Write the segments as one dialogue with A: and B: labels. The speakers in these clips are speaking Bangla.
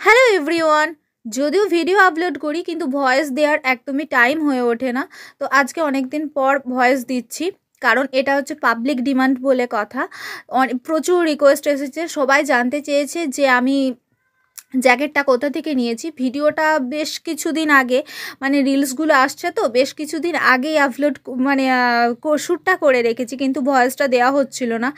A: Hello everyone. যদিও ভিডিও আপলোড করি কিন্তু ভয়েস দেওয়ার একদমই টাইম হয়ে ওঠে না। তো আজকে অনেক দিন পর ভয়েস দিচ্ছি, কারণ এটা হচ্ছে পাবলিক ডিমান্ড বলে কথা। প্রচুর রিকোয়েস্ট এসেছে, সবাই জানতে চেয়েছে যে আমি জ্যাকেটটা কোথা থেকে নিয়েছি। ভিডিওটা বেশ কিছুদিন আগে, মানে রিলসগুলো আসছে তো বেশ কিছুদিন আগেই আপলোড, মানে শ্যুটটা করে রেখেছি, কিন্তু ভয়েসটা দেওয়া হচ্ছিল না,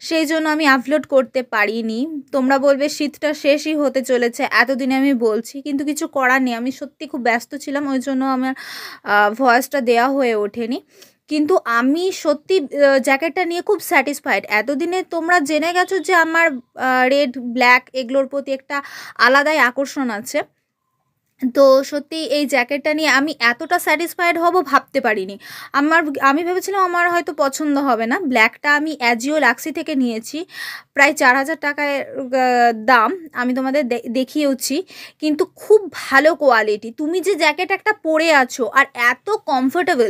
A: সেই জন্য আমি আপলোড করতে পারিনি। তোমরা বলবে শীতটা শেষই হতে চলেছে, এতদিনে আমি বলছি, কিন্তু কিছু করার নেই, আমি সত্যি খুব ব্যস্ত ছিলাম, ওই জন্য আমার ভয়েসটা দেওয়া হয়ে ওঠেনি। কিন্তু আমি সত্যি জ্যাকেটটা নিয়ে খুব স্যাটিসফাইড। এতদিনে তোমরা জেনে গেছো যে আমার রেড ব্ল্যাক এগুলোর প্রতি একটা আলাদাই আকর্ষণ আছে। তো সত্যি এই জ্যাকেটটা নিয়ে আমি এতটা স্যাটিসফাইড হব ভাবতে পারিনি। আমি ভেবেছিলাম আমার হয়তো পছন্দ হবে না। ব্ল্যাকটা আমি অ্যাজিও লাক্সি থেকে নিয়েছি, প্রায় 4,000 টাকায় দাম। আমি তোমাদের দেখিয়েওছি, কিন্তু খুব ভালো কোয়ালিটি। তুমি যে জ্যাকেট একটা পরে আছো আর এত কমফোর্টেবল,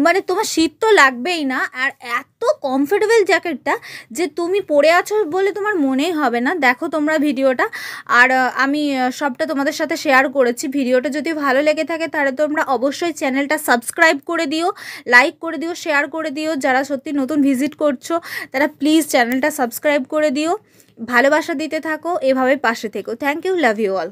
A: মানে তোমার শীত তো লাগবেই না, আর এত কমফোর্টেবল জ্যাকেটটা যে তুমি পরে আছো বলে তোমার মনেই হবে না। দেখো তোমরা ভিডিওটা, আর আমি সবটা তোমাদের সাথে শেয়ার করেছি। ভিডিওটা যদি ভালো লেগে থাকে তাহলে তোমরা অবশ্যই চ্যানেলটা সাবস্ক্রাইব করে দিও, লাইক করে দিও, শেয়ার করে দিও। যারা সত্যি নতুন ভিজিট করছো তারা প্লিজ চ্যানেলটা সাবস্ক্রাইব করে দিও। ভালোবাসা দিতে থাকো, এভাবে পাশে থেকো। Thank you, love you all.